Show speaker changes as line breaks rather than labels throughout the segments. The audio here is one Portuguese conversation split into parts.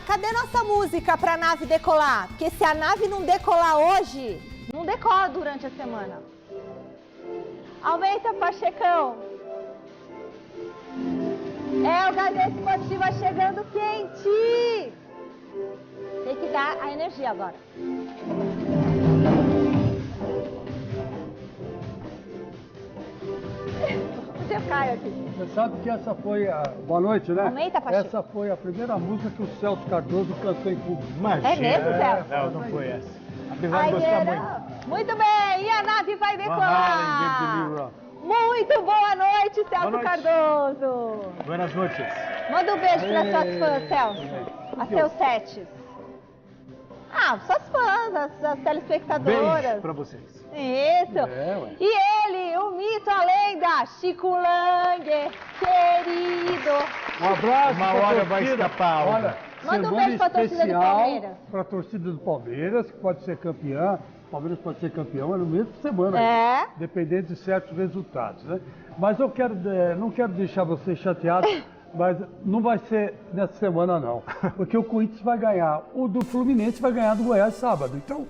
cadê nossa música pra nave decolar? Porque se a nave não decolar hoje, não decola durante a semana. Aumenta, Pachecão. É o Gazeta Esportiva chegando quente. Tem que dar a energia agora. Eu caio aqui.
Você sabe que essa foi a... Boa noite, né?
Aumenta, Pacheco.
Essa foi a primeira música que o Celso Cardoso cantou em público.
É mesmo, Celso?
Não foi essa. A vai gostar muito.
Muito bem, e a nave vai decolar. Muito boa noite, Celso Cardoso.
Boas noites.
Manda um beijo para suas fãs, Celso. A seus sets. Suas fãs, as telespectadoras.
Beijo pra vocês.
Isso. E ele, o mito, a lenda, Chico Langer, querido.
Um abraço.
Uma hora vai escapar.
Olha,
manda um beijo pra torcida do Palmeiras.
Para a torcida do Palmeiras, que pode ser campeã. O Palmeiras pode ser campeão no mesmo semana, dependendo de certos resultados, né? Mas eu não quero deixar você chateado, mas não vai ser nessa semana não, porque o Corinthians vai ganhar, o do Fluminense vai ganhar do Goiás sábado, então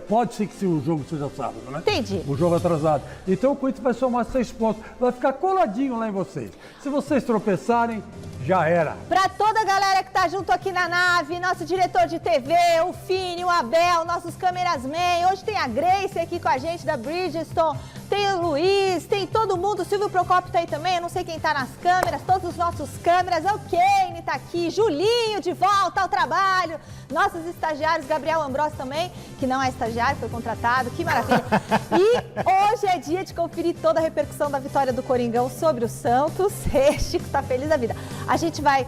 pode ser que o jogo seja sábado, né?
Entendi.
O jogo atrasado. Então o Corinthians vai somar 6 pontos, vai ficar coladinho lá em vocês. Se vocês tropeçarem, já era.
Pra toda a galera que tá junto aqui na nave, nosso diretor de TV, o Fini, o Abel, nossos cameraman, hoje tem a Grace aqui com a gente da Bridgestone, tem o Luiz, tem todo mundo, o Silvio Procópio tá aí também, eu não sei quem tá nas câmeras, todos os nossos câmeras, o Kane tá aqui, Julinho de volta ao trabalho, nossos estagiários, Gabriel Ambrosio também, que não é estagiário, foi contratado, que maravilha. E hoje é dia de conferir toda a repercussão da vitória do Coringão sobre o Santos. Chico tá feliz da vida. A gente vai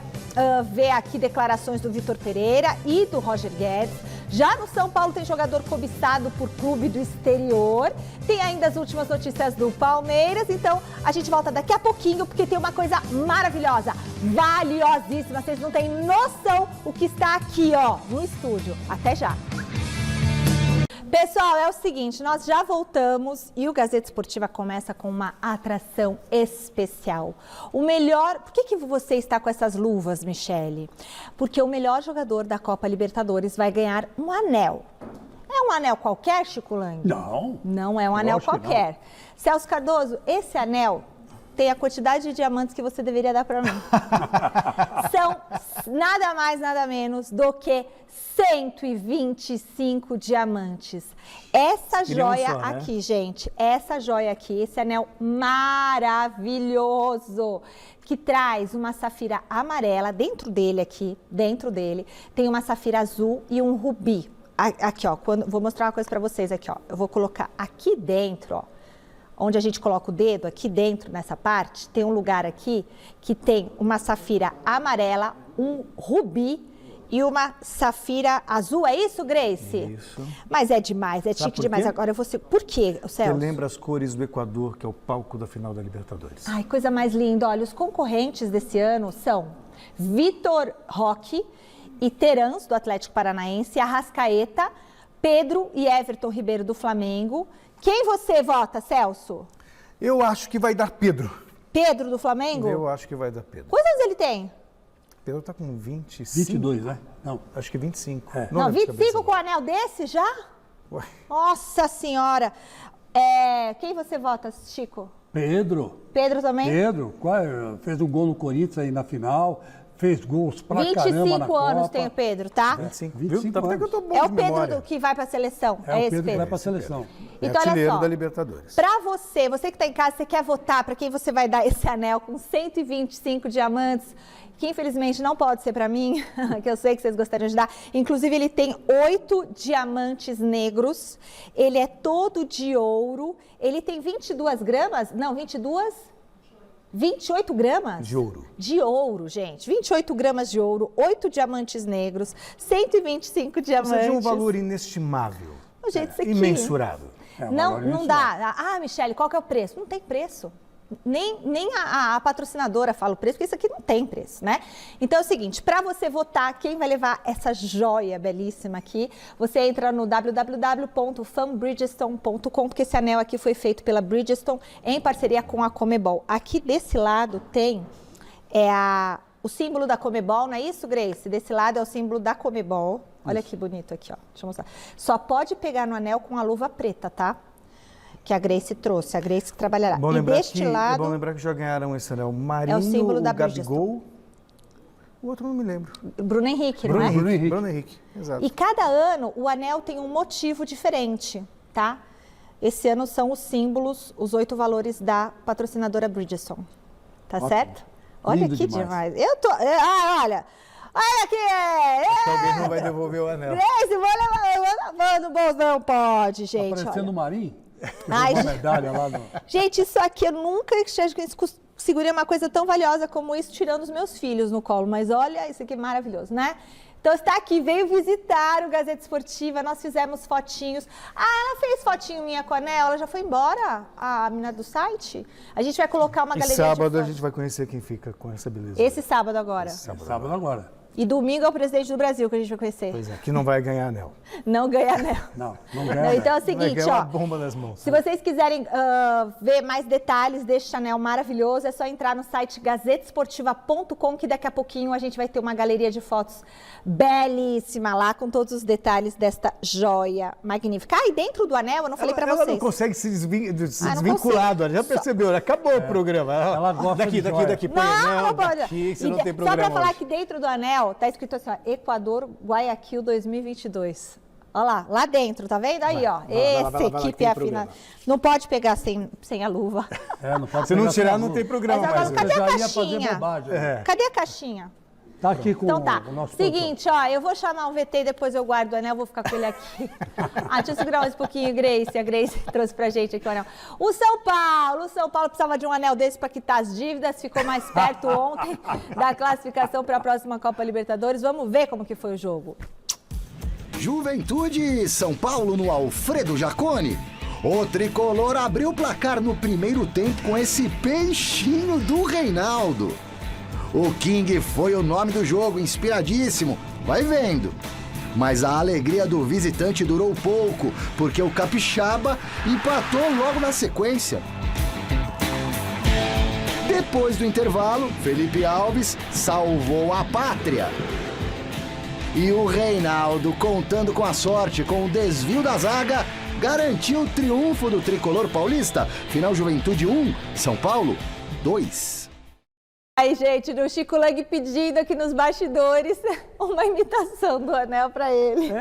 ver aqui declarações do Vitor Pereira e do Roger Guedes. Já no São Paulo tem jogador cobiçado por clube do exterior. Tem ainda as últimas notícias do Palmeiras. Então a gente volta daqui a pouquinho porque tem uma coisa maravilhosa, valiosíssima. Vocês não têm noção o que está aqui, ó, no estúdio. Até já. Pessoal, é o seguinte, nós já voltamos e o Gazeta Esportiva começa com uma atração especial. O melhor... Por que você está com essas luvas, Michele? Porque o melhor jogador da Copa Libertadores vai ganhar um anel. É um anel qualquer, Chico Lang?
Não.
Não é um anel qualquer. Celso Cardoso, esse anel tem a quantidade de diamantes que você deveria dar para mim. São nada mais, nada menos do que 125 diamantes. Essa joia aqui, gente, essa joia aqui, esse anel maravilhoso, que traz uma safira amarela dentro dele aqui, tem uma safira azul e um rubi. Aqui, ó, vou mostrar uma coisa para vocês aqui, ó. Eu vou colocar aqui dentro, ó. Onde a gente coloca o dedo, aqui dentro, nessa parte, tem um lugar aqui que tem uma safira amarela, um rubi e uma safira azul. É isso, Grace?
Isso.
Mas é demais, é chique demais. Agora eu vou... Por quê, Celso?
Você lembra as cores do Equador, que é o palco da final da Libertadores.
Ai, coisa mais linda. Olha, os concorrentes desse ano são Vitor Roque e Terans, do Atlético Paranaense, Arrascaeta, Pedro e Everton Ribeiro, do Flamengo. Quem você vota, Celso?
Eu acho que vai dar Pedro.
Pedro do Flamengo?
Eu acho que vai dar Pedro.
Quantos anos ele tem?
Pedro tá com 25.
22, né? Não.
Acho que 25.
É.
Não, 25 com um anel desse já?
Ué.
Nossa Senhora. Quem você vota, Chico?
Pedro.
Pedro também?
Pedro, fez um gol no Corinthians aí na final. Fez gols pra caramba na
25 anos
Copa.
tem o Pedro, tá?
25.
25
Tá até que eu tô bom
É o
de
Pedro
memória.
que vai pra seleção.
É o
esse
Pedro que vai
Pedro.
pra seleção.
É
Então, olha
artilheiro
só.
da Libertadores.
Pra você que tá em casa, você quer votar pra quem você vai dar esse anel com 125 diamantes, que infelizmente não pode ser pra mim, que eu sei que vocês gostariam de dar. Inclusive, ele tem 8 diamantes negros, ele é todo de ouro, ele tem 22 gramas, não, 28 gramas?
De ouro.
De ouro, gente. 28 gramas de ouro, 8 diamantes negros, 125 diamantes.
Ou seja, um valor inestimável.
Gente, isso aqui...
Imensurável.
Não dá. Ah, Michele, qual que é o preço? Não tem preço. Nem a patrocinadora fala o preço, porque isso aqui não tem preço, né? Então é o seguinte, para você votar quem vai levar essa joia belíssima aqui, você entra no www.fanbridgestone.com, porque esse anel aqui foi feito pela Bridgestone em parceria com a Comebol. Aqui desse lado tem o símbolo da Conmebol, não é isso, Grace? Desse lado é o símbolo da Conmebol. Olha que bonito aqui, ó. Deixa eu mostrar. Só pode pegar no anel com a luva preta, tá? Que a Grace trouxe, a Grace que trabalhará. E deste lado...
É bom lembrar que já ganharam esse anel. Marinho,
é o símbolo da
Gabigol. O outro não me lembro.
Bruno Henrique, não é?
Bruno Henrique, exato.
E cada ano o anel tem um motivo diferente, tá? Esse ano são os símbolos, os 8 valores da patrocinadora Bridgestone. Tá certo? Olha
Lindo
que
demais.
Eu tô... olha! Olha aqui!
Acho que alguém não vai devolver o anel.
Grace, vou levar no bolso. Não pode, gente.
Tá parecendo o Marinho?
Ai,
Uma medalha lá no...
Gente, isso aqui eu nunca segurei uma coisa tão valiosa como isso, tirando os meus filhos no colo. Mas olha, isso aqui é maravilhoso, né? Então está aqui, veio visitar o Gazeta Esportiva, nós fizemos fotinhos. Ah, ela fez fotinho minha com a anel, ela já foi embora, a menina do site? A gente vai colocar uma galeria de fotos.
Sábado a gente vai conhecer quem fica com essa beleza.
Esse sábado agora.
Sábado agora.
E domingo é o presidente do Brasil que a gente vai conhecer.
Pois é, que não vai ganhar anel.
Não ganha anel.
Não ganha.
Então é o
Vai
seguinte,
ganhar uma
ó.
bomba nas mãos.
Se vocês quiserem ver mais detalhes deste anel maravilhoso, é só entrar no site gazetesportiva.com, que daqui a pouquinho a gente vai ter uma galeria de fotos belíssima lá, com todos os detalhes desta joia magnífica. Ah, e dentro do anel, eu não falei pra vocês.
Ela não consegue se desvincular do anel. Já percebeu? Acabou o programa.
Ela gosta
daqui,
de
põe anel,
não pode.
daqui, você não tem
Só
programa
pra falar
hoje.
que dentro do anel tá escrito assim, ó, Equador Guayaquil 2022. Olha lá dentro, tá vendo? Aí, ó, essa equipe é afinada. Não pode pegar sem a luva.
Não pode.
Se não tirar, não tem programa
Mas agora,
mais.
cadê a
já ia fazer
caixinha?
bobagem.
Cadê a caixinha?
Tá aqui com
Então tá,
o nosso
seguinte, ó, eu vou chamar o VT, depois eu guardo o anel, vou ficar com ele aqui. Deixa eu segurar mais um pouquinho, Grace. A Grace trouxe pra gente aqui o anel. O São Paulo precisava de um anel desse pra quitar as dívidas, ficou mais perto ontem da classificação para a próxima Copa Libertadores. Vamos ver como que foi o jogo.
Juventude e São Paulo no Alfredo Jaconi. O tricolor abriu o placar no primeiro tempo com esse peixinho do Reinaldo. O King foi o nome do jogo, inspiradíssimo, vai vendo. Mas a alegria do visitante durou pouco, porque o Capixaba empatou logo na sequência. Depois do intervalo, Felipe Alves salvou a pátria. E o Reinaldo, contando com a sorte, com o desvio da zaga, garantiu o triunfo do tricolor paulista. Final Juventude 1, São Paulo 2.
Aí, gente, o Chico Lang pedindo aqui nos bastidores uma imitação do anel pra ele.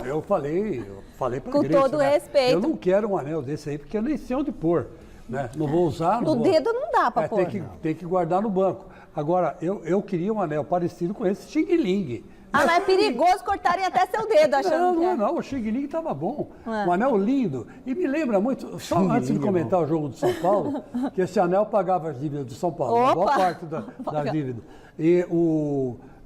Eu falei pra
Com
Grace,
todo respeito.
Eu não quero um anel desse aí, porque eu nem sei onde pôr. Né? Não vou usar.
No dedo não dá pra pôr.
Tem que guardar no banco. Agora, eu queria um anel parecido com esse Xing Ling.
Mas é perigoso cortarem até seu dedo, achando que é.
Não, o Xing Ling estava bom. Um anel lindo. E me lembra muito, só antes de comentar o jogo do São Paulo, que esse anel pagava as dívidas do São Paulo, uma boa parte da dívida. E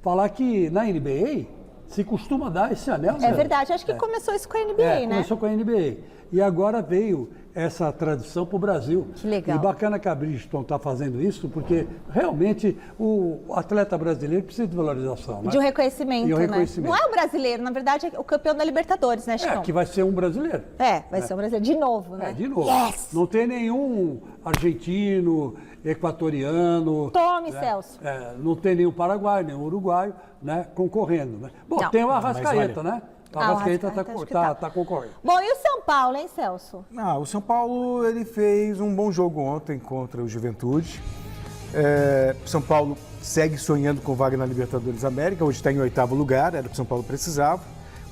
falar que na NBA se costuma dar esse anel.
É verdade, acho que começou isso com a NBA, né?
Começou com a NBA. E agora veio essa tradição para o Brasil.
Que legal.
E bacana que a Bridgestone está fazendo isso, porque realmente o atleta brasileiro precisa de valorização. Né?
De um reconhecimento,
E um
né?
reconhecimento.
Não é o brasileiro, na verdade é o campeão da Libertadores, né, Chico?
Que vai ser um brasileiro.
Vai ser um brasileiro de novo, né?
De novo.
Yes!
Não tem nenhum argentino, equatoriano.
Tome, Celso.
Não tem nenhum paraguaio, nenhum uruguaio, né, concorrendo. Né? Bom,
Não.
tem o Arrascaeta, né? O Arrascaeta está concorrendo.
Bom, e o São Paulo, hein, Celso?
O São Paulo ele fez um bom jogo ontem contra o Juventude. São Paulo segue sonhando com vaga na Libertadores América, hoje está em 8º lugar, era o que o São Paulo precisava.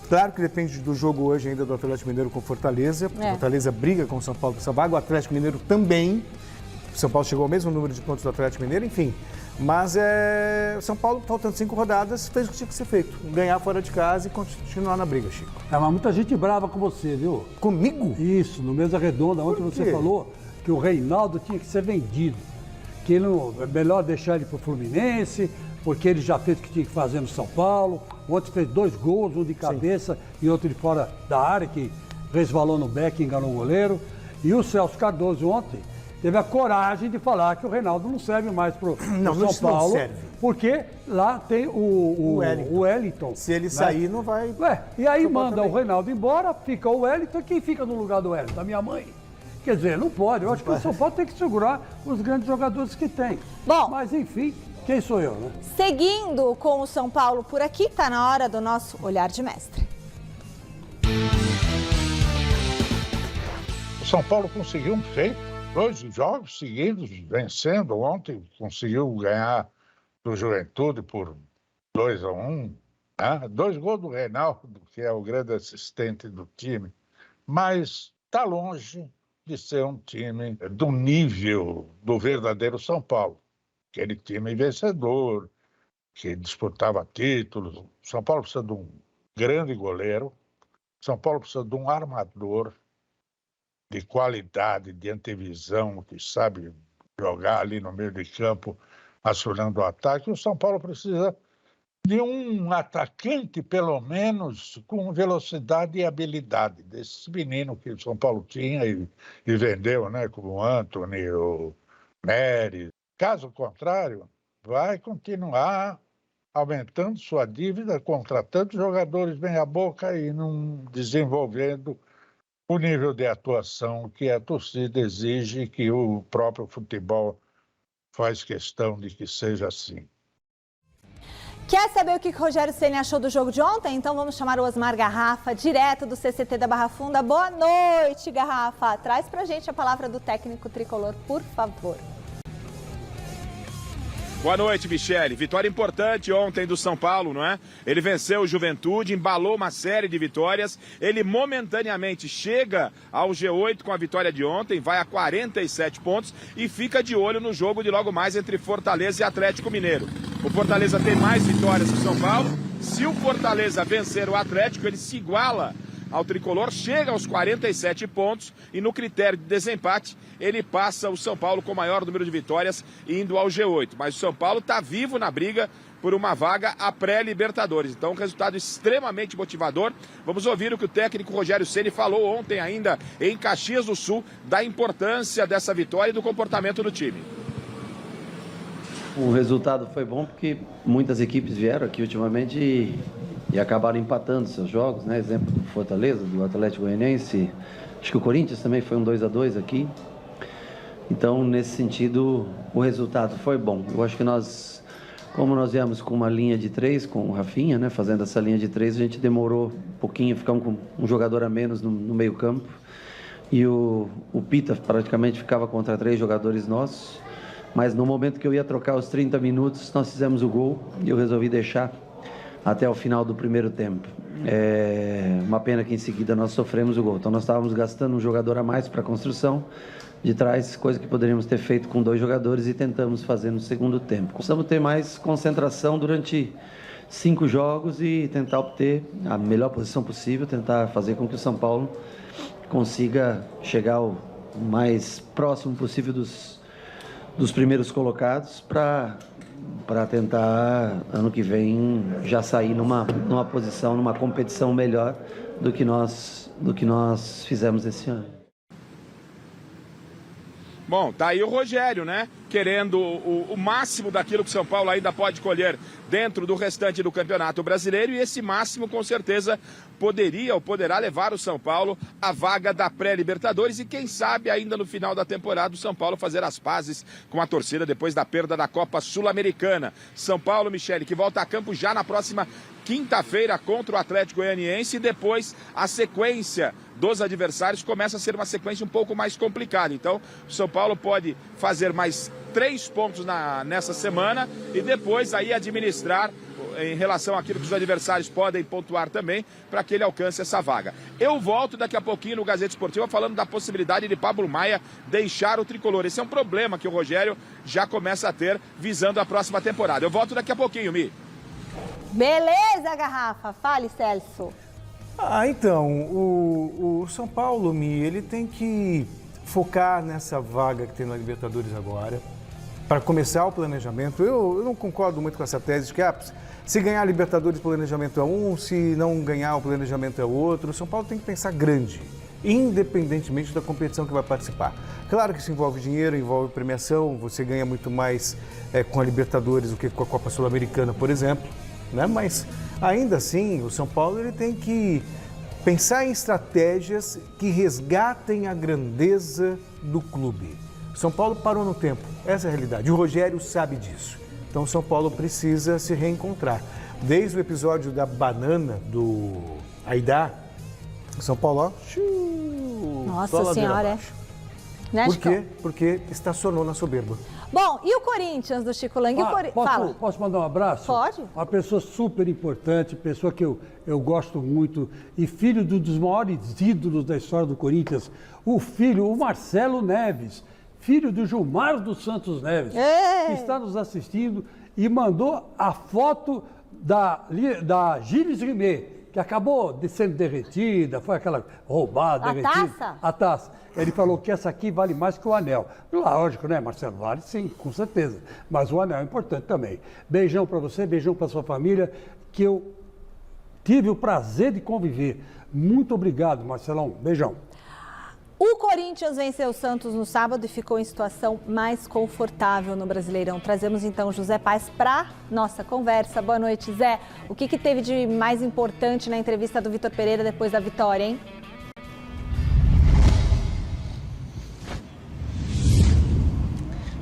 Claro que depende do jogo hoje ainda do Atlético Mineiro com Fortaleza. O Fortaleza briga com o São Paulo por essa vaga, o Atlético Mineiro também. O São Paulo chegou ao mesmo número de pontos do Atlético Mineiro, enfim. Mas o São Paulo, faltando 5 rodadas, fez o que tinha que ser feito. Ganhar fora de casa e continuar na briga, Chico.
Mas muita gente brava com você, viu?
Comigo?
Isso, no Mesa Redonda, ontem você falou que o Reinaldo tinha que ser vendido. Que é melhor deixar ele pro Fluminense, porque ele já fez o que tinha que fazer no São Paulo. Ontem fez 2 gols, um de cabeça e outro de fora da área, que resvalou no beck e enganou o goleiro. E o Celso Cardoso ontem teve a coragem de falar que o Reinaldo não serve mais pro São Paulo. Não serve. Porque lá tem o Wellington.
Se ele sair, não vai...
E aí manda o Reinaldo embora, fica o Wellington. E quem fica no lugar do Wellington? A minha mãe. Quer dizer, não pode. Eu acho que o São Paulo tem que segurar os grandes jogadores que tem.
Bom,
mas enfim, Quem sou eu, né?
Seguindo com o São Paulo por aqui, tá na hora do nosso Olhar de Mestre.
O São Paulo conseguiu um feito, 2 jogos seguidos, vencendo. Ontem conseguiu ganhar do Juventude por 2-1. 2 gols do Reinaldo, que é o grande assistente do time. Mas está longe de ser um time do nível do verdadeiro São Paulo. Aquele time vencedor, que disputava títulos. O São Paulo precisa de um grande goleiro. O São Paulo precisa de um armador de qualidade, de antevisão, que sabe jogar ali no meio de campo, acionando o ataque. O São Paulo precisa de um atacante, pelo menos, com velocidade e habilidade. Desse menino que o São Paulo tinha e vendeu, né? Como o Antony, o Nery. Caso contrário, vai continuar aumentando sua dívida, contratando jogadores meia-boca e não desenvolvendo o nível de atuação que a torcida exige, que o próprio futebol faz questão de que seja assim.
Quer saber o que o Rogério Ceni achou do jogo de ontem? Então vamos chamar o Osmar Garrafa, direto do CCT da Barra Funda. Boa noite, Garrafa. Traz pra gente a palavra do técnico tricolor, por favor.
Boa noite, Michele. Vitória importante ontem do São Paulo, não é? Ele venceu o Juventude, embalou uma série de vitórias. Ele momentaneamente chega ao G8 com a vitória de ontem, vai a 47 pontos e fica de olho no jogo de logo mais entre Fortaleza e Atlético Mineiro. O Fortaleza tem mais vitórias que o São Paulo. Se o Fortaleza vencer o Atlético, ele se iguala ao tricolor, chega aos 47 pontos e no critério de desempate ele passa o São Paulo com o maior número de vitórias indo ao G8. Mas o São Paulo está vivo na briga por uma vaga a pré-Libertadores. Então um resultado extremamente motivador. Vamos ouvir o que o técnico Rogério Ceni falou ontem ainda em Caxias do Sul da importância dessa vitória e do comportamento do time.
O resultado foi bom porque muitas equipes vieram aqui ultimamente e acabaram empatando seus jogos, né? Exemplo do Fortaleza, do Atlético Goianiense, acho que o Corinthians também foi um 2-2 aqui. Então, nesse sentido, o resultado foi bom. Eu acho que como nós viemos com uma linha de 3, com o Rafinha, né? Fazendo essa linha de 3, a gente demorou um pouquinho, ficamos com um jogador a menos no meio campo. E o Pita praticamente ficava contra 3 jogadores nossos. Mas no momento que eu ia trocar os 30 minutos, nós fizemos o gol e eu resolvi deixar até o final do primeiro tempo. Uma pena que em seguida nós sofremos o gol. Então nós estávamos gastando um jogador a mais para a construção de trás, coisa que poderíamos ter feito com 2 jogadores e tentamos fazer no segundo tempo. Precisamos ter mais concentração durante 5 jogos e tentar obter a melhor posição possível, tentar fazer com que o São Paulo consiga chegar o mais próximo possível dos primeiros colocados para tentar, ano que vem, já sair numa posição, numa competição melhor do que nós fizemos esse ano.
Bom, tá aí o Rogério, né? Querendo o máximo daquilo que o São Paulo ainda pode colher dentro do restante do Campeonato Brasileiro, e esse máximo com certeza poderia ou poderá levar o São Paulo à vaga da pré-Libertadores e quem sabe ainda no final da temporada o São Paulo fazer as pazes com a torcida depois da perda da Copa Sul-Americana. São Paulo, Michele, que volta a campo já na próxima quinta-feira contra o Atlético Goianiense e depois a sequência dos adversários começa a ser uma sequência um pouco mais complicada. Então, o São Paulo pode fazer mais 3 pontos nessa semana e depois aí administrar em relação àquilo que os adversários podem pontuar também para que ele alcance essa vaga. Eu volto daqui a pouquinho no Gazeta Esportiva falando da possibilidade de Pablo Maia deixar o tricolor. Esse é um problema que o Rogério já começa a ter visando a próxima temporada. Eu volto daqui a pouquinho, Mi.
Beleza, Garrafa. Fale, Celso.
Então, o São Paulo, Mi, ele tem que focar nessa vaga que tem na Libertadores agora, para começar o planejamento. Eu não concordo muito com essa tese de que se ganhar a Libertadores, o planejamento é um, se não ganhar, o planejamento é outro. O São Paulo tem que pensar grande, independentemente da competição que vai participar. Claro que isso envolve dinheiro, envolve premiação, você ganha muito mais com a Libertadores do que com a Copa Sul-Americana, por exemplo, né? Mas ainda assim, o São Paulo ele tem que pensar em estratégias que resgatem a grandeza do clube. São Paulo parou no tempo, essa é a realidade. O Rogério sabe disso. Então, o São Paulo precisa se reencontrar. Desde o episódio da banana do Aidar, o São Paulo, ó,
nossa senhora, né,
por quê? Porque estacionou na soberba.
Bom, e o Corinthians do Chico Lang?
Posso mandar um abraço?
Pode.
Uma pessoa super importante, pessoa que eu gosto muito e filho dos maiores ídolos da história do Corinthians, o Marcelo Neves, filho do Gilmar dos Santos Neves, que está nos assistindo e mandou a foto da Gilles Rimet, que acabou sendo derretida, foi aquela roubada, derretida. A taça? Ele falou que essa aqui vale mais que o anel. Lógico, né, Marcelo? Vale sim, com certeza. Mas o anel é importante também. Beijão para você, beijão para sua família, que eu tive o prazer de conviver. Muito obrigado, Marcelão. Beijão.
O Corinthians venceu o Santos no sábado e ficou em situação mais confortável no Brasileirão. Trazemos então José Paes para nossa conversa. Boa noite, Zé. O que teve de mais importante na entrevista do Vitor Pereira depois da vitória, hein?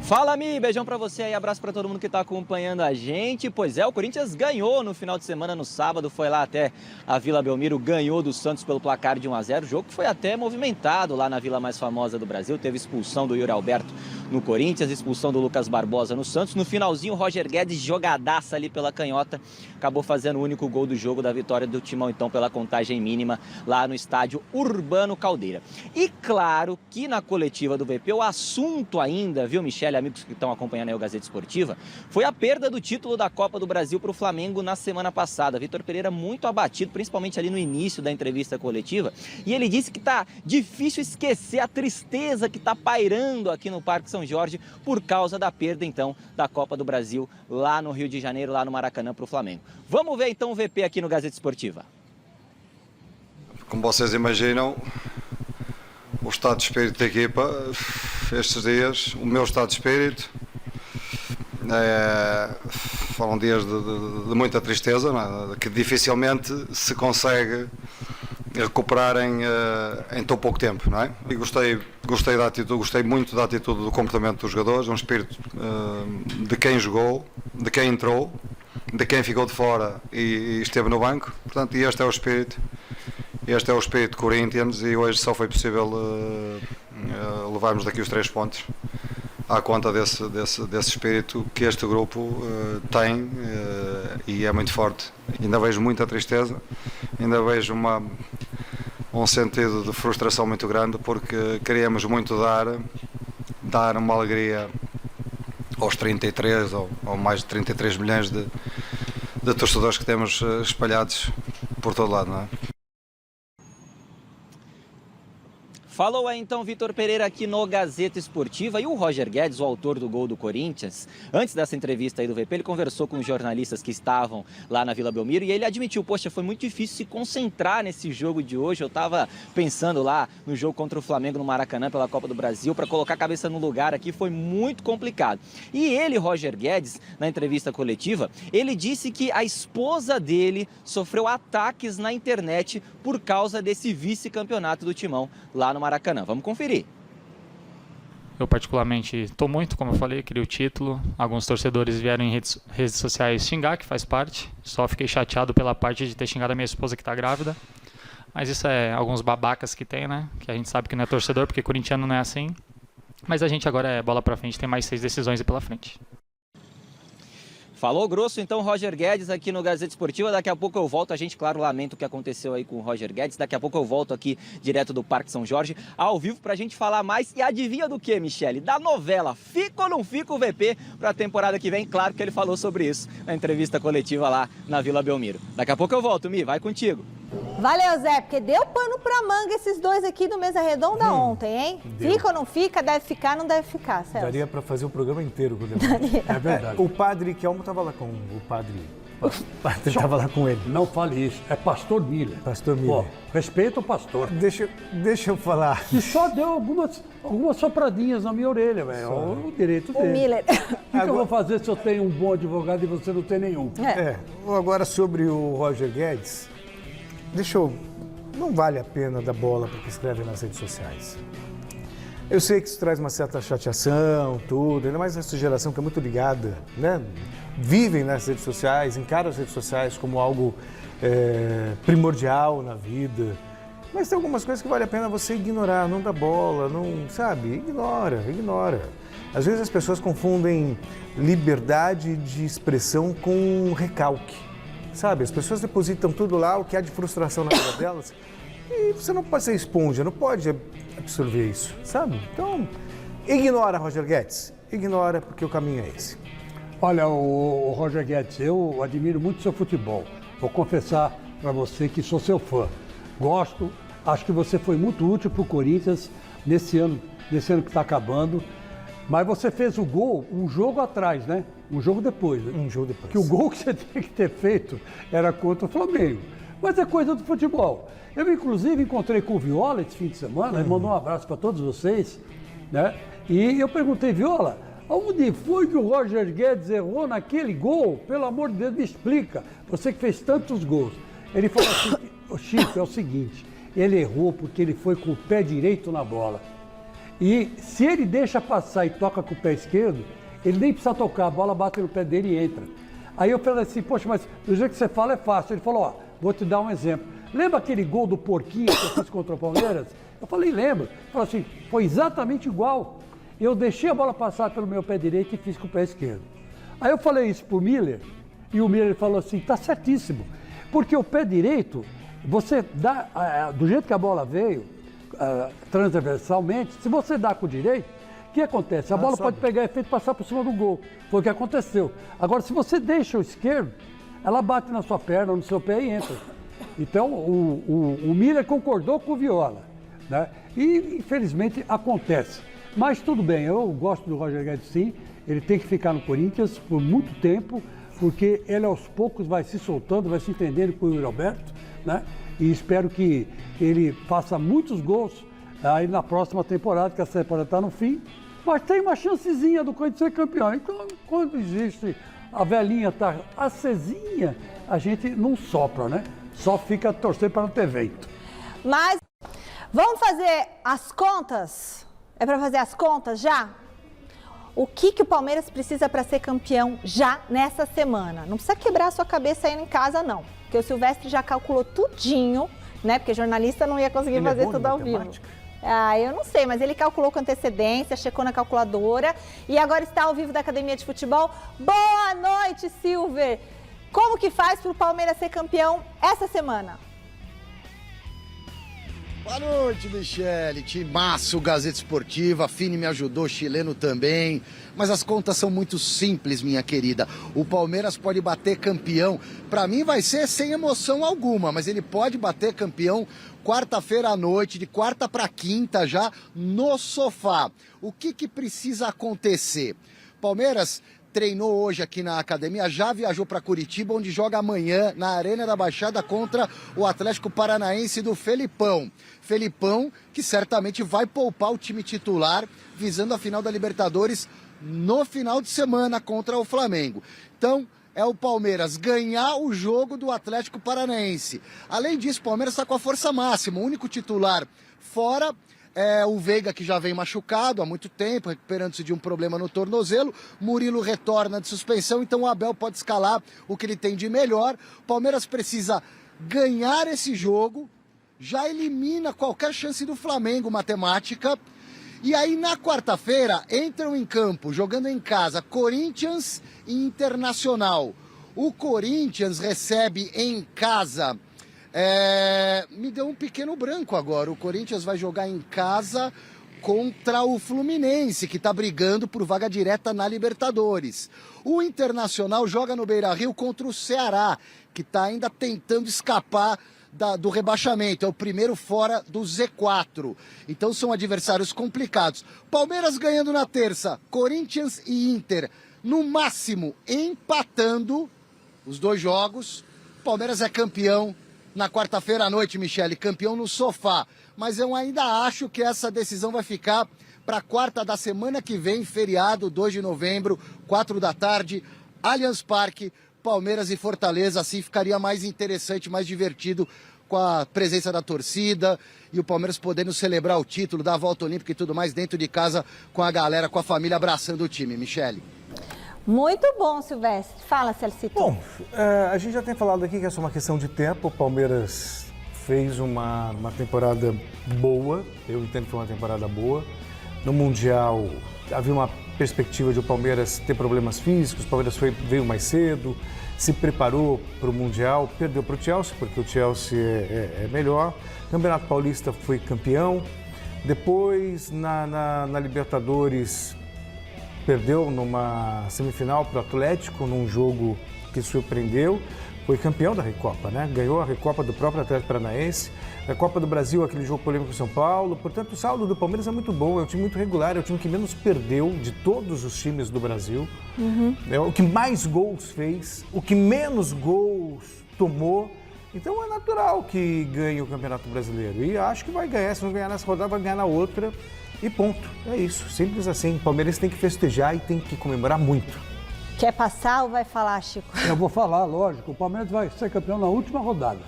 Fala, Mi, beijão pra você aí, abraço pra todo mundo que tá acompanhando a gente. Pois é, o Corinthians ganhou no final de semana, no sábado, foi lá até a Vila Belmiro, ganhou do Santos pelo placar de 1-0. O jogo foi até movimentado lá na vila mais famosa do Brasil, teve expulsão do Yuri Alberto no Corinthians, expulsão do Lucas Barbosa no Santos. No finalzinho, o Roger Guedes, jogadaça ali pela canhota, acabou fazendo o único gol do jogo da vitória do Timão, então, pela contagem mínima lá no estádio Urbano Caldeira. E claro que na coletiva do VP, o assunto ainda, viu, Michele, amigos que estão acompanhando aí o Gazeta Esportiva, foi a perda do título da Copa do Brasil para o Flamengo na semana passada. Vitor Pereira muito abatido, principalmente ali no início da entrevista coletiva, e ele disse que está difícil esquecer a tristeza que está pairando aqui no Parque São Jorge por causa da perda, então, da Copa do Brasil lá no Rio de Janeiro, lá no Maracanã, para o Flamengo. Vamos ver, então, o VP aqui no Gazeta Esportiva.
Como vocês imaginam, o estado de espírito da equipa, estes dias, o meu estado de espírito, foram dias de muita tristeza, não é? Que dificilmente se consegue recuperar em tão pouco tempo, não é? E gostei da atitude, gostei muito da atitude do comportamento dos jogadores, um espírito de quem jogou, de quem entrou, de quem ficou de fora e esteve no banco. Portanto, e este é o espírito. Este é o espírito Corinthians e hoje só foi possível levarmos daqui os 3 pontos à conta desse espírito que este grupo tem e é muito forte. Ainda vejo muita tristeza, ainda vejo um sentido de frustração muito grande porque queríamos muito dar uma alegria aos 33 ou mais de 33 milhões de torcedores que temos espalhados por todo lado, não é?
Falou aí então Vitor Pereira aqui no Gazeta Esportiva. E o Roger Guedes, o autor do gol do Corinthians, antes dessa entrevista aí do VP, ele conversou com os jornalistas que estavam lá na Vila Belmiro e ele admitiu, poxa, foi muito difícil se concentrar nesse jogo de hoje. Eu estava pensando lá no jogo contra o Flamengo no Maracanã pela Copa do Brasil, para colocar a cabeça no lugar aqui foi muito complicado. E ele, Roger Guedes, na entrevista coletiva, ele disse que a esposa dele sofreu ataques na internet por causa desse vice-campeonato do Timão lá no Maracanã. Vamos conferir.
Eu particularmente estou muito, como eu falei, queria o título. Alguns torcedores vieram em redes sociais xingar, que faz parte. Só fiquei chateado pela parte de ter xingado a minha esposa que está grávida. Mas isso é alguns babacas que tem, né? Que a gente sabe que não é torcedor, porque corintiano não é assim. Mas a gente agora é bola pra frente, tem mais 6 decisões aí pela frente.
Falou grosso, então, Roger Guedes aqui no Gazeta Esportiva. Daqui a pouco eu volto. A gente, claro, lamenta o que aconteceu aí com o Roger Guedes. Daqui a pouco eu volto aqui, direto do Parque São Jorge, ao vivo, pra gente falar mais. E adivinha do que, Michele? Da novela Fica ou não fica o VP pra temporada que vem? Claro que ele falou sobre isso na entrevista coletiva lá na Vila Belmiro. Daqui a pouco eu volto, Mi, vai contigo.
Valeu, Zé, porque deu pano pra manga esses dois aqui no Mesa Redonda ontem, hein?
Deu.
Fica ou não fica? Deve ficar, não deve ficar, Celso?
Daria para fazer o programa inteiro com o
É verdade.
O padre Kelmo estava lá com o padre. O padre estava lá com ele.
Não fale isso, é Pastor Miller.
Pastor Miller.
Pô, respeita o pastor.
Deixa eu falar.
E só deu algumas sopradinhas na minha orelha, velho. É o direito dele.
O Miller.
O que eu vou fazer se eu tenho um bom advogado e você não tem nenhum?
Agora sobre o Roger Guedes, não vale a pena dar bola para o que escreve nas redes sociais. Eu sei que isso traz uma certa chateação, tudo, ainda mais essa geração que é muito ligada, né? Vivem nas redes sociais, encaram as redes sociais como algo primordial na vida. Mas tem algumas coisas que vale a pena você ignorar, não dá bola, não, sabe? Ignora. Às vezes as pessoas confundem liberdade de expressão com recalque, sabe? As pessoas depositam tudo lá, o que há de frustração na vida delas, e você não pode ser esponja, não pode absorver isso, sabe? Então, ignora, Roger Guedes. Ignora, porque o caminho é esse.
Olha, o Roger Guedes, eu admiro muito seu futebol. Vou confessar para você que sou seu fã. Gosto, acho que você foi muito útil para o Corinthians nesse ano que está acabando. Mas você fez o gol um jogo atrás, né? Um jogo depois, né?
Um jogo depois.
Que o gol que você tinha que ter feito era contra o Flamengo. Mas é coisa do futebol. Eu, inclusive, encontrei com o Viola esse fim de semana, ele mandou um abraço para todos vocês, né? E eu perguntei, Viola, onde foi que o Roger Guedes errou naquele gol? Pelo amor de Deus, me explica. Você que fez tantos gols. Ele falou assim, Chico, é o seguinte, ele errou porque ele foi com o pé direito na bola. E se ele deixa passar e toca com o pé esquerdo, ele nem precisa tocar, a bola bate no pé dele e entra. Aí eu falei assim, poxa, mas do jeito que você fala é fácil. Ele falou, ó, vou te dar um exemplo. Lembra aquele gol do Porquinho que eu fiz contra o Palmeiras? Eu falei, lembro. Ele falou assim, foi exatamente igual. Eu deixei a bola passar pelo meu pé direito e fiz com o pé esquerdo. Aí eu falei isso pro Miller, e o Miller falou assim, tá certíssimo. Porque o pé direito, você dá, do jeito que a bola veio, transversalmente, se você dá com o direito, o que acontece? A bola pode pegar efeito e passar por cima do gol. Foi o que aconteceu. Agora, se você deixa o esquerdo, ela bate na sua perna, no seu pé e entra. Então, o Miller concordou com o Viola, né? E, infelizmente, acontece. Mas tudo bem, eu gosto do Roger Guedes sim, ele tem que ficar no Corinthians por muito tempo, porque ele aos poucos vai se soltando, vai se entendendo com o Yuri Alberto, né? E espero que ele faça muitos gols aí na próxima temporada, que essa temporada está no fim, mas tem uma chancezinha do Corinthians ser campeão. Então, quando existe a velhinha está acesinha, a gente não sopra, né? Só fica torcendo para não ter vento.
Mas vamos fazer as contas? É para fazer as contas já? O que o Palmeiras precisa para ser campeão já nessa semana? Não precisa quebrar a sua cabeça aí em casa, não. Porque o Silvestre já calculou tudinho, né? Porque jornalista não ia conseguir fazer tudo ao vivo. Eu não sei, mas ele calculou com antecedência, checou na calculadora e agora está ao vivo da Academia de Futebol. Boa noite, Silver! Como que faz para o Palmeiras ser campeão essa semana?
Boa noite, Michele. Timaço, Gazeta Esportiva, Fini me ajudou, chileno também. Mas as contas são muito simples, minha querida. O Palmeiras pode bater campeão. Para mim vai ser sem emoção alguma, mas ele pode bater campeão quarta-feira à noite, de quarta para quinta já, no sofá. O que precisa acontecer? Palmeiras treinou hoje aqui na academia, já viajou para Curitiba, onde joga amanhã na Arena da Baixada contra o Atlético Paranaense do Felipão. Felipão que certamente vai poupar o time titular, visando a final da Libertadores no final de semana contra o Flamengo. Então, é o Palmeiras ganhar o jogo do Atlético Paranaense. Além disso, o Palmeiras está com a força máxima, o único titular fora é o Veiga, que já vem machucado há muito tempo, recuperando-se de um problema no tornozelo. Murilo retorna de suspensão, então o Abel pode escalar o que ele tem de melhor. O Palmeiras precisa ganhar esse jogo, já elimina qualquer chance do Flamengo matemática. E aí na quarta-feira entram em campo, jogando em casa, Corinthians e Internacional. O Corinthians recebe em casa... me deu um pequeno branco agora. O Corinthians vai jogar em casa contra o Fluminense, que está brigando por vaga direta na Libertadores. O Internacional joga no Beira-Rio contra o Ceará, que está ainda tentando escapar do rebaixamento. É o primeiro fora do Z4. Então são adversários complicados. Palmeiras ganhando na terça, Corinthians e Inter, no máximo empatando os dois jogos. Palmeiras é campeão na quarta-feira à noite, Michele, campeão no sofá. Mas eu ainda acho que essa decisão vai ficar para quarta da semana que vem, feriado, 2 de novembro, 4 da tarde, Allianz Parque, Palmeiras e Fortaleza. Assim ficaria mais interessante, mais divertido com a presença da torcida e o Palmeiras podendo celebrar o título, dar a volta olímpica e tudo mais dentro de casa com a galera, com a família abraçando o time. Michele.
Muito bom, Silvestre. Fala, Celcito.
Bom, a gente já tem falado aqui que é só uma questão de tempo. O Palmeiras fez uma temporada boa, eu entendo que foi uma temporada boa. No Mundial havia uma perspectiva de o Palmeiras ter problemas físicos, o Palmeiras veio mais cedo, se preparou para o Mundial, perdeu para o Chelsea, porque o Chelsea é melhor. O Campeonato Paulista foi campeão. Depois, na Libertadores, perdeu numa semifinal para o Atlético, num jogo que surpreendeu. Foi campeão da Recopa, né? Ganhou a Recopa do próprio Atlético Paranaense. A Copa do Brasil, aquele jogo polêmico com São Paulo. Portanto, o saldo do Palmeiras é muito bom. É um time muito regular, é o time que menos perdeu de todos os times do Brasil. É o que mais gols fez, o que menos gols tomou. Então é natural que ganhe o Campeonato Brasileiro. E acho que vai ganhar. Se não ganhar nessa rodada, vai ganhar na outra. E ponto. É isso. Simples assim. O Palmeiras tem que festejar e tem que comemorar muito.
Quer passar ou vai falar, Chico?
Eu vou falar, lógico. O Palmeiras vai ser campeão na última rodada.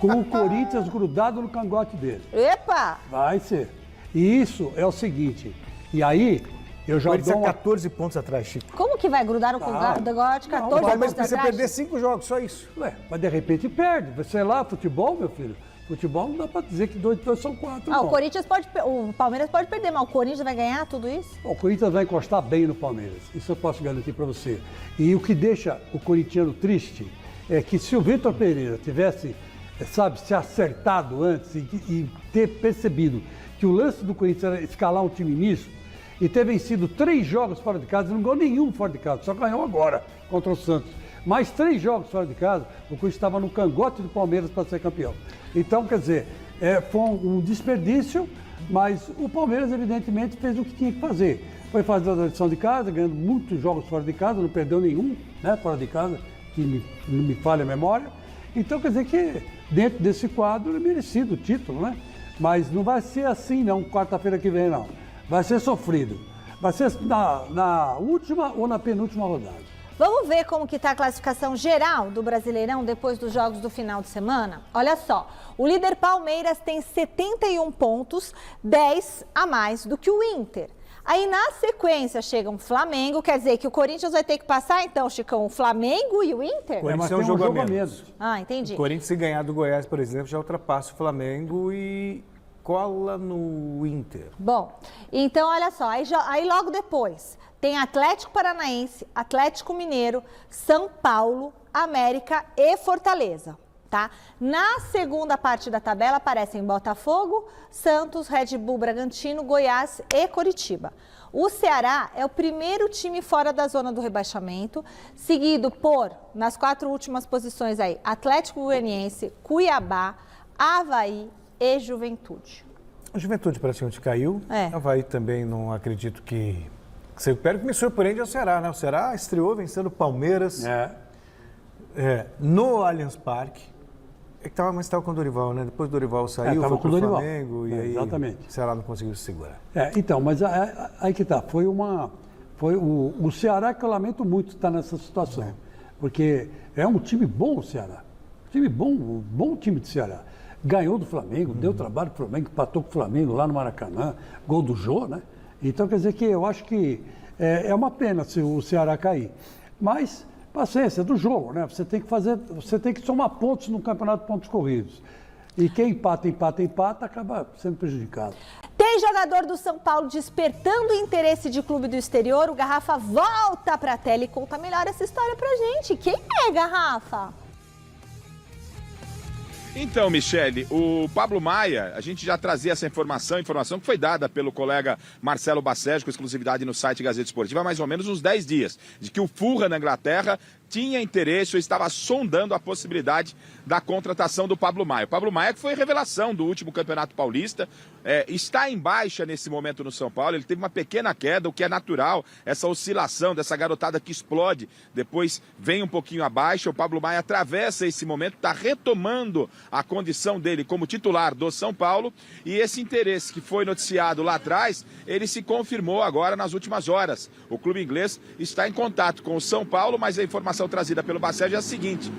Com o Corinthians grudado no cangote dele.
Epa!
Vai ser. E isso é o seguinte. E aí, eu já dou
14 pontos atrás, Chico.
Como que vai grudar no cangote? 14 pontos atrás?
Mas precisa perder 5 jogos, só isso.
Ué, mas de repente perde. Sei lá, futebol, meu filho. Futebol não dá pra dizer que 2 são 4.
O Corinthians o Palmeiras pode perder, mas o Corinthians vai ganhar tudo isso?
O Corinthians vai encostar bem no Palmeiras. Isso eu posso garantir pra você. E o que deixa o corintiano triste é que se o Vitor Pereira tivesse, sabe, se acertado antes e ter percebido que o lance do Corinthians era escalar um time nisso e ter vencido 3 jogos fora de casa, não ganhou nenhum fora de casa, só ganhou agora contra o Santos. Mais 3 jogos fora de casa, o Corinthians estava no cangote do Palmeiras para ser campeão. Então, quer dizer, foi um desperdício, mas o Palmeiras, evidentemente, fez o que tinha que fazer. Foi fazer a lição de casa, ganhando muitos jogos fora de casa, não perdeu nenhum, né, fora de casa, que não me falha a memória. Então, quer dizer que dentro desse quadro é merecido o título, né? Mas não vai ser assim, não, quarta-feira que vem, não. Vai ser sofrido. Vai ser na última ou na penúltima rodada.
Vamos ver como que está a classificação geral do Brasileirão depois dos jogos do final de semana? Olha só, o líder Palmeiras tem 71 pontos, 10 a mais do que o Inter. Aí na sequência chega um Flamengo, quer dizer que o Corinthians vai ter que passar então, Chicão, o Flamengo e o Inter?
O Corinthians é um jogo a menos.
Ah, entendi.
O Corinthians, se ganhar do Goiás, por exemplo, já ultrapassa o Flamengo e cola no Inter.
Bom, então olha só, aí logo depois tem Atlético Paranaense, Atlético Mineiro, São Paulo, América e Fortaleza, tá? Na segunda parte da tabela aparecem Botafogo, Santos, Red Bull Bragantino, Goiás e Coritiba. O Ceará é o primeiro time fora da zona do rebaixamento, seguido por, nas 4 últimas posições aí, Atlético Goianiense, Cuiabá, Avaí e Juventude.
A Juventude praticamente caiu. Avaí também não acredito que se recupere. O que me surpreende é o Ceará, né? O Ceará estreou vencendo o Palmeiras no Allianz Parque. Mas estava com o Dorival, né? Depois o Dorival saiu, foi pro Flamengo e aí
exatamente.
O Ceará não conseguiu se segurar.
Então, mas aí que tá. Foi o Ceará que eu lamento muito estar nessa situação. Porque é um time bom o Ceará. Time bom, um bom time do Ceará. Ganhou do Flamengo, deu trabalho pro Flamengo, empatou com o Flamengo lá no Maracanã, gol do Jô, né? Então, quer dizer que eu acho que é uma pena se o Ceará cair. Mas, paciência, do jogo, né? Você tem que somar pontos no campeonato de pontos corridos. E quem empata, acaba sendo prejudicado.
Tem jogador do São Paulo despertando o interesse de clube do exterior. O Garrafa volta pra tela e conta melhor essa história pra gente. Quem é, Garrafa?
Então, Michele, o Pablo Maia, a gente já trazia essa informação que foi dada pelo colega Marcelo Bassege, com exclusividade no site Gazeta Esportiva, há mais ou menos uns 10 dias, de que o Fulham, na Inglaterra, tinha interesse ou estava sondando a possibilidade da contratação do Pablo Maia. O Pablo Maia que foi revelação do último Campeonato Paulista, está em baixa nesse momento no São Paulo, ele teve uma pequena queda, o que é natural, essa oscilação dessa garotada que explode, depois vem um pouquinho abaixo, o Pablo Maia atravessa esse momento, está retomando a condição dele como titular do São Paulo, e esse interesse que foi noticiado lá atrás, ele se confirmou agora nas últimas horas. O clube inglês está em contato com o São Paulo, mas a informação informação trazida pelo Baceg é a seguinte,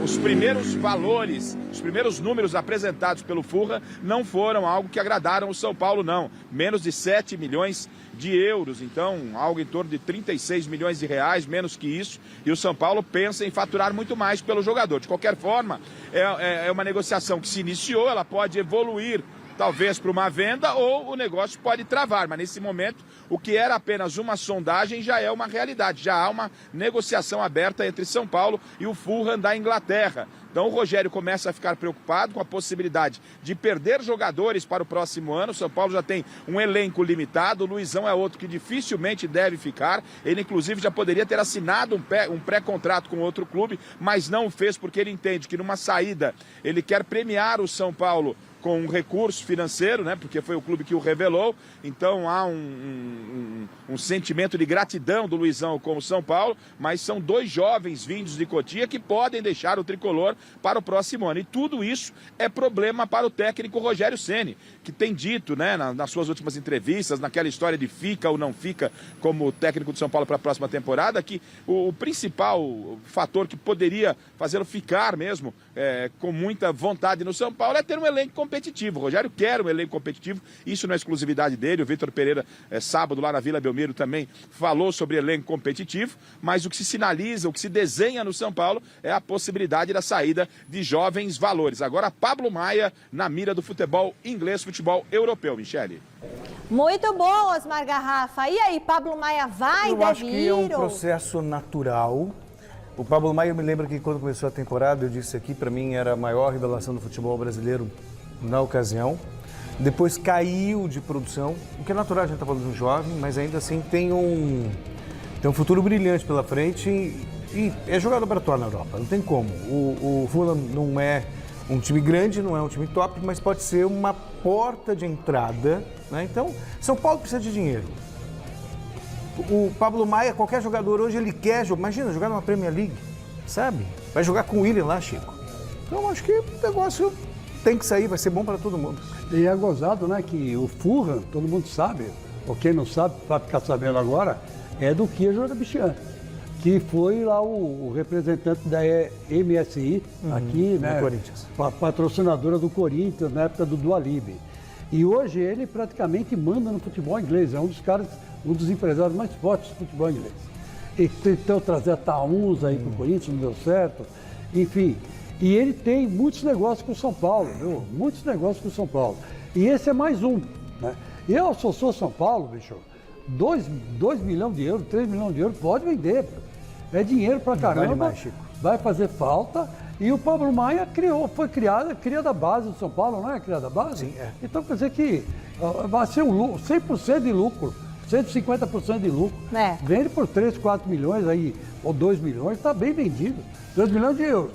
os primeiros valores, os primeiros números apresentados pelo Fulham não foram algo que agradaram o São Paulo, não. Menos de 7 milhões de euros, então algo em torno de 36 milhões de reais, menos que isso, e o São Paulo pensa em faturar muito mais pelo jogador. De qualquer forma, é uma negociação que se iniciou, ela pode evoluir talvez para uma venda ou o negócio pode travar, mas nesse momento o que era apenas uma sondagem já é uma realidade, já há uma negociação aberta entre São Paulo e o Fulham da Inglaterra. Então o Rogério começa a ficar preocupado com a possibilidade de perder jogadores para o próximo ano. O São Paulo já tem um elenco limitado, o Luizão é outro que dificilmente deve ficar, ele inclusive já poderia ter assinado um pré-contrato com outro clube, mas não o fez porque ele entende que numa saída ele quer premiar o São Paulo com um recurso financeiro, né? Porque foi o clube que o revelou, então há um sentimento de gratidão do Luizão com o São Paulo, mas são 2 jovens vindos de Cotia que podem deixar o tricolor para o próximo ano. E tudo isso é problema para o técnico Rogério Ceni, que tem dito, né, nas suas últimas entrevistas, naquela história de fica ou não fica como técnico do São Paulo para a próxima temporada, que o principal fator que poderia fazê-lo ficar mesmo com muita vontade no São Paulo é ter um elenco competitivo. O Rogério quer um elenco competitivo, isso não é exclusividade dele. O Vitor Pereira, sábado lá na Vila Belmiro, também falou sobre elenco competitivo, mas o que se sinaliza, o que se desenha no São Paulo é a possibilidade da saída de jovens valores. Agora, Pablo Maia na mira do futebol inglês, futebol europeu, Michele.
Muito bom, Osmar Garrafa. E aí, Pablo Maia vai,
Eu acho que é um processo natural. O Pablo Maia, eu me lembro que quando começou a temporada, eu disse aqui, para mim era a maior revelação do futebol brasileiro na ocasião. Depois caiu de produção, o que é natural, a gente está falando de um jovem, mas ainda assim tem um futuro brilhante pela frente e é jogador para atuar na Europa, não tem como. O Fulham não é um time grande, não é um time top, mas pode ser uma porta de entrada, né? Então, São Paulo precisa de dinheiro. O Pablo Maia, qualquer jogador hoje, ele quer jogar, imagina, jogar numa Premier League, sabe? Vai jogar com o Willian lá, Chico. Então, acho que o negócio tem que sair, vai ser bom para todo mundo.
E é gozado, né, que o Fulham, todo mundo sabe, ou quem não sabe, vai ficar sabendo agora, é do Kirjo Bichian, que foi lá o representante da MSI, aqui, né,
Corinthians.
Patrocinadora do Corinthians, na época do Dualib. E hoje ele praticamente manda no futebol inglês, é um dos empresários mais fortes do futebol inglês. Ele tentou trazer a Tauns aí para o Corinthians, não deu certo, enfim. E ele tem muitos negócios com o São Paulo, viu? Muitos negócios com o São Paulo. E esse é mais um, né? Eu, se eu sou São Paulo, bicho, 2 milhões de euros, 3 milhões de euros, pode vender. É dinheiro pra caramba, vai fazer falta. E o Pablo Maia foi criado a base do São Paulo, não é criada a base?
Sim, é.
Então quer dizer que vai ser 100% de lucro, 150% de lucro.
É.
Vende por 3, 4 milhões aí, ou 2 milhões, está bem vendido. 2 milhões de euros.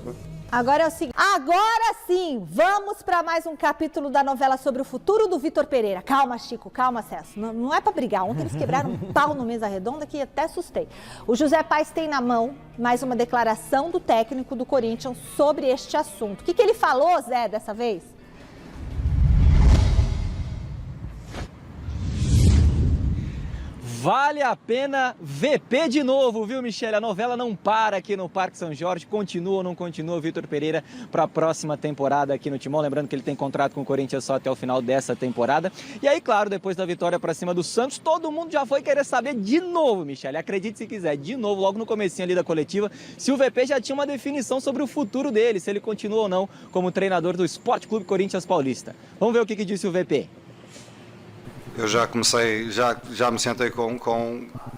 Agora é o seguinte, agora sim, vamos para mais um capítulo da novela sobre o futuro do Vitor Pereira. Calma, Chico, calma, Celso. Não é para brigar. Ontem eles quebraram um pau no Mesa Redonda que até assustei. O José Paes tem na mão mais uma declaração do técnico do Corinthians sobre este assunto. O que ele falou, Zé, dessa vez?
Vale a pena VP de novo, viu, Michele? A novela não para aqui no Parque São Jorge. Continua ou não continua o Vitor Pereira para a próxima temporada aqui no Timão? Lembrando que ele tem contrato com o Corinthians só até o final dessa temporada. E aí, claro, depois da vitória para cima do Santos, todo mundo já foi querer saber de novo, Michele. Acredite se quiser, de novo, logo no comecinho ali da coletiva, se o VP já tinha uma definição sobre o futuro dele, se ele continua ou não como treinador do Sport Clube Corinthians Paulista. Vamos ver o que disse o VP.
Eu já comecei, já me sentei com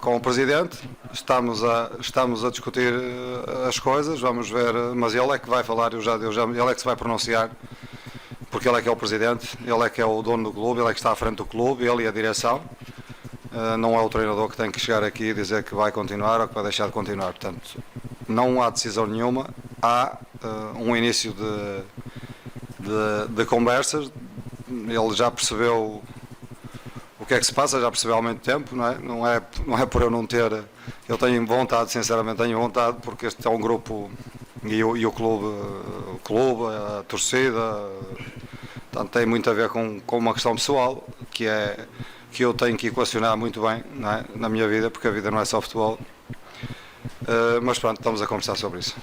o presidente, estamos a discutir as coisas, vamos ver, mas ele é que vai falar, ele é que se vai pronunciar, porque ele é que é o presidente, ele é que é o dono do clube, ele é que está à frente do clube, ele e a direção. Não é o treinador que tem que chegar aqui e dizer que vai continuar ou que vai deixar de continuar. Portanto, não há decisão nenhuma, há um início de conversas, ele já percebeu o que é que se passa, já percebeu há muito tempo, não é por eu não ter, eu tenho vontade, sinceramente tenho vontade, porque este é um grupo e o clube, a torcida, portanto, tem muito a ver com uma questão pessoal, que eu tenho que equacionar muito bem, não é? Na minha vida, porque a vida não é só futebol. mas pronto, estamos a conversar sobre isso.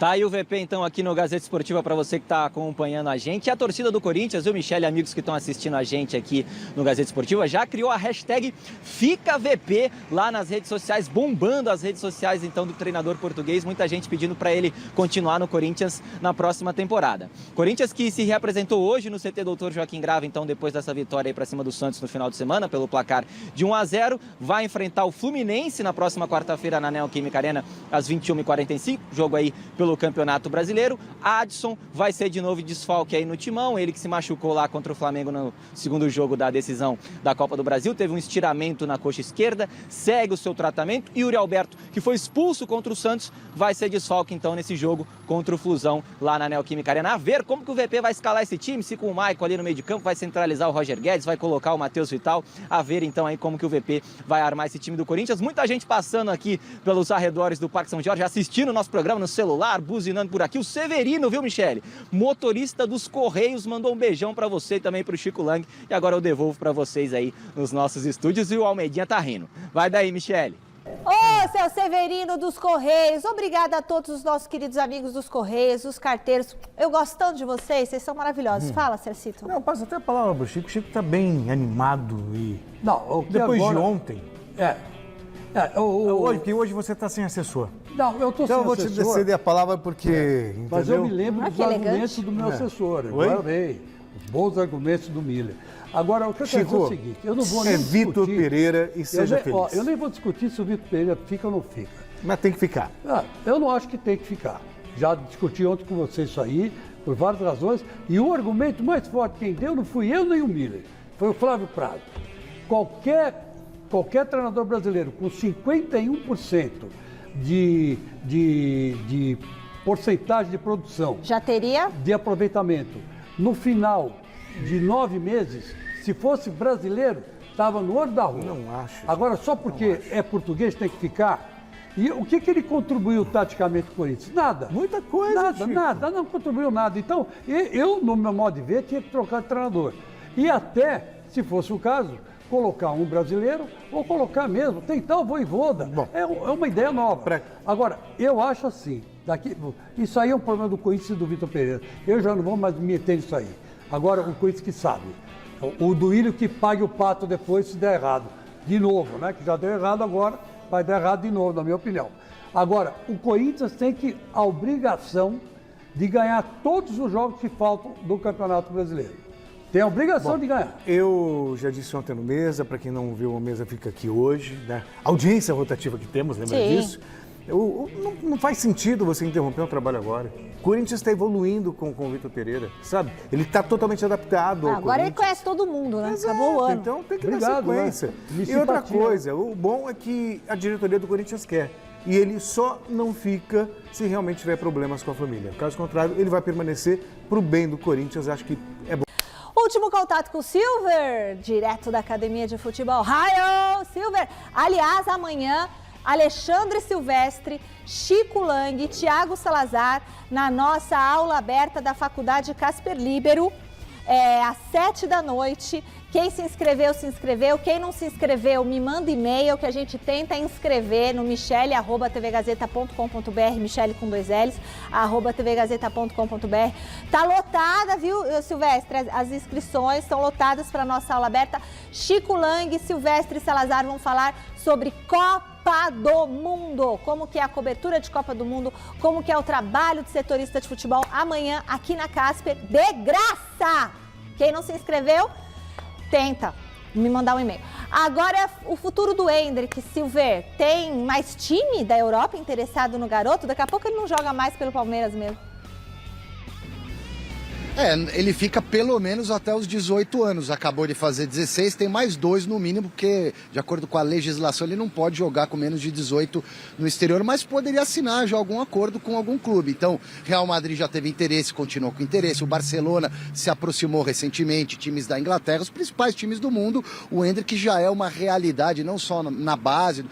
Tá aí o VP, então, aqui no Gazeta Esportiva para você que está acompanhando a gente. E a torcida do Corinthians, o Michele e amigos que estão assistindo a gente aqui no Gazeta Esportiva, já criou a hashtag FicaVP lá nas redes sociais, bombando as redes sociais, então, do treinador português. Muita gente pedindo para ele continuar no Corinthians na próxima temporada. Corinthians que se reapresentou hoje no CT Dr. Joaquim Grava, então, depois dessa vitória aí para cima do Santos no final de semana, pelo placar de 1-0. Vai enfrentar o Fluminense na próxima quarta-feira na Neoquímica Arena, às 21h45. Jogo aí pelo Campeonato Brasileiro. Adson vai ser de novo desfalque aí no timão, ele que se machucou lá contra o Flamengo no segundo jogo da decisão da Copa do Brasil, teve um estiramento na coxa esquerda, segue o seu tratamento. E Yuri Alberto, que foi expulso contra o Santos, vai ser desfalque então nesse jogo contra o Flusão lá na Neoquímica Arena. A ver como que o VP vai escalar esse time, se com o Maicon ali no meio de campo vai centralizar o Roger Guedes, vai colocar o Matheus Vital. A ver então aí como que o VP vai armar esse time do Corinthians. Muita gente passando aqui pelos arredores do Parque São Jorge, assistindo o nosso programa no celular, buzinando por aqui. O Severino, viu, Michele? Motorista dos Correios, mandou um beijão pra você e também pro Chico Lang. E agora eu devolvo pra vocês aí nos nossos estúdios e o Almeidinha tá rindo. Vai daí, Michele.
Ô, seu Severino dos Correios, obrigada a todos os nossos queridos amigos dos Correios, os carteiros. Eu gosto tanto de vocês são maravilhosos. Fala, Celcito.
Não, passa até a palavra pro Chico. O Chico tá bem animado e...
Não,
depois
agora...
de ontem... Hoje você está sem assessor.
Não, eu estou sem assessor. Então eu vou te ceder a palavra porque...
Mas
eu me lembro dos argumentos do meu assessor. Eu guardei os bons argumentos do Miller. Agora, o que eu quero dizer é o seguinte, eu não vou nem discutir...
Vitor Pereira e seja feliz.
Eu nem vou discutir se o Vitor Pereira fica ou não fica.
Mas tem que ficar.
Eu não acho que tem que ficar. Já discuti ontem com você isso aí, por várias razões, e o argumento mais forte quem deu não fui eu nem o Miller, foi o Flávio Prado. Qualquer treinador brasileiro com 51% de porcentagem de produção...
Já teria?
De aproveitamento. No final de 9 meses, se fosse brasileiro, estava no olho da rua.
Não acho.
Agora, só porque é português tem que ficar... E o que ele contribuiu taticamente com o Corinthians? Nada.
Muita coisa,
Nada, não contribuiu nada. Então, eu, no meu modo de ver, tinha que trocar de treinador. E até, se fosse o caso... colocar um brasileiro ou colocar mesmo, tentar o Vojvoda. É uma ideia nova. Agora, eu acho assim, isso aí é um problema do Corinthians e do Vitor Pereira. Eu já não vou mais me meter nisso aí. Agora, o Corinthians que sabe. O Duílio que pague o pato depois se der errado. De novo, né? Que já deu errado agora, vai dar errado de novo, na minha opinião. Agora, o Corinthians tem a obrigação de ganhar todos os jogos que faltam do Campeonato Brasileiro. Tem a obrigação de ganhar.
Eu já disse ontem no Mesa, para quem não viu, a Mesa fica aqui hoje, né? Audiência rotativa que temos, lembra disso? Não faz sentido você interromper o trabalho agora. O Corinthians está evoluindo com o Vitor Pereira, sabe? Ele está totalmente adaptado ao
Agora ele conhece todo mundo, né? Acabou o ano.
Então tem que dar sequência.
Né?
E outra coisa, o bom é que a diretoria do Corinthians quer. E ele só não fica se realmente tiver problemas com a família. Caso contrário, ele vai permanecer para o bem do Corinthians. Acho que é bom.
Último contato com o Silver, direto da Academia de Futebol. Raio, Silver! Aliás, amanhã, Alexandre Silvestre, Chico Lang, Thiago Salazar, na nossa aula aberta da Faculdade Casper Líbero, às 7h. Quem se inscreveu, se inscreveu. Quem não se inscreveu, me manda e-mail que a gente tenta inscrever no michele@tvgazeta.com.br, Michele com 2 L's, @tvgazeta.com.br. Tá lotada, viu, Silvestre? As inscrições estão lotadas para a nossa aula aberta. Chico Lang, Silvestre e Salazar vão falar sobre Copa do Mundo, como que é a cobertura de Copa do Mundo, como que é o trabalho de setorista de futebol amanhã aqui na Casper, de graça. Quem não se inscreveu, tenta me mandar um e-mail. Agora, o futuro do Endrick, Silver, tem mais time da Europa interessado no garoto? Daqui a pouco ele não joga mais pelo Palmeiras mesmo.
Ele fica pelo menos até os 18 anos. Acabou de fazer 16, tem mais 2 no mínimo, porque, de acordo com a legislação, ele não pode jogar com menos de 18 no exterior, mas poderia assinar já algum acordo com algum clube. Então, Real Madrid já teve interesse, continuou com interesse. O Barcelona se aproximou recentemente, times da Inglaterra, os principais times do mundo. O Endrick já é uma realidade, não só na base,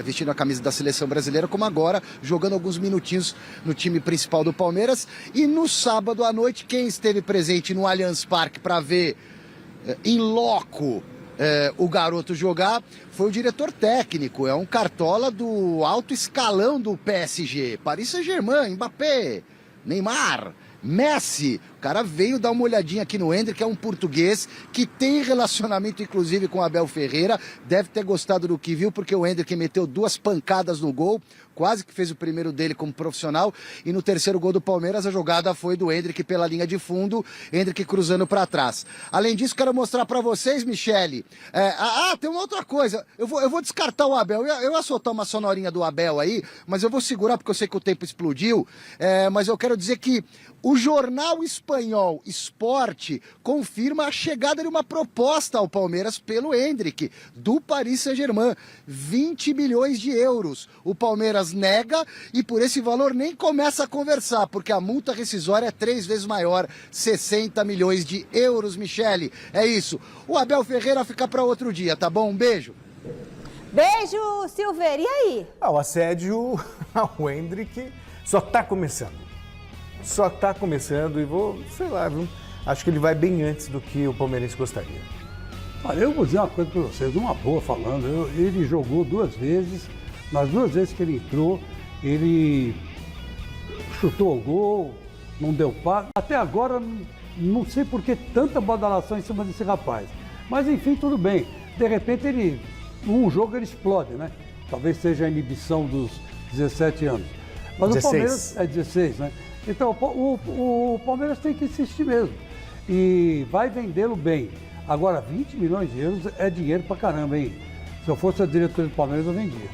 vestindo a camisa da seleção brasileira, como agora, jogando alguns minutinhos no time principal do Palmeiras. E no sábado à noite, quem esteve presente no Allianz Parque para ver
em loco o garoto jogar foi o diretor técnico, é um cartola do alto escalão do PSG, Paris Saint-Germain, Mbappé, Neymar, Messi. O cara veio dar uma olhadinha aqui no Endrick, é um português que tem relacionamento inclusive com o Abel Ferreira, deve ter gostado do que viu, porque o Endrick meteu 2 pancadas no gol, quase que fez o primeiro dele como profissional, e no terceiro gol do Palmeiras a jogada foi do Endrick pela linha de fundo, Endrick cruzando para trás. Além disso, quero mostrar para vocês, Michele, tem uma outra coisa, eu vou descartar o Abel, eu ia soltar uma sonorinha do Abel aí, mas eu vou segurar porque eu sei que o tempo explodiu, mas eu quero dizer que o jornal espanhol Sport confirma a chegada de uma proposta ao Palmeiras pelo Endrick, do Paris Saint-Germain, 20 milhões de euros. O Palmeiras nega e por esse valor nem começa a conversar, porque a multa rescisória é 3 vezes maior, 60 milhões de euros, Michele. É isso. O Abel Ferreira fica para outro dia, tá bom? Um beijo.
Beijo, Silveira. E aí?
O assédio ao Endrick só tá começando. Só tá começando e acho que ele vai bem antes do que o palmeirense gostaria.
Olha, eu vou dizer uma coisa para vocês, uma boa falando, ele jogou 2 vezes, nas 2 vezes que ele entrou, ele chutou o gol, não deu passe. Até agora, não sei por que tanta badalação em cima desse rapaz. Mas enfim, tudo bem. De repente, um jogo ele explode, né? Talvez seja a inibição dos 17 anos. Mas 16. O Palmeiras é 16, né? Então, o Palmeiras tem que insistir mesmo. E vai vendê-lo bem. Agora, 20 milhões de euros é dinheiro pra caramba, hein? Se eu fosse a diretora do Palmeiras, eu vendia.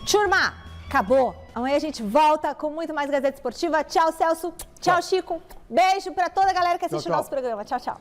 Turma, acabou. Amanhã a gente volta com muito mais Gazeta Esportiva. Tchau, Celso. Tchau, Chico. Beijo pra toda a galera que assistiu o nosso programa. Tchau, tchau.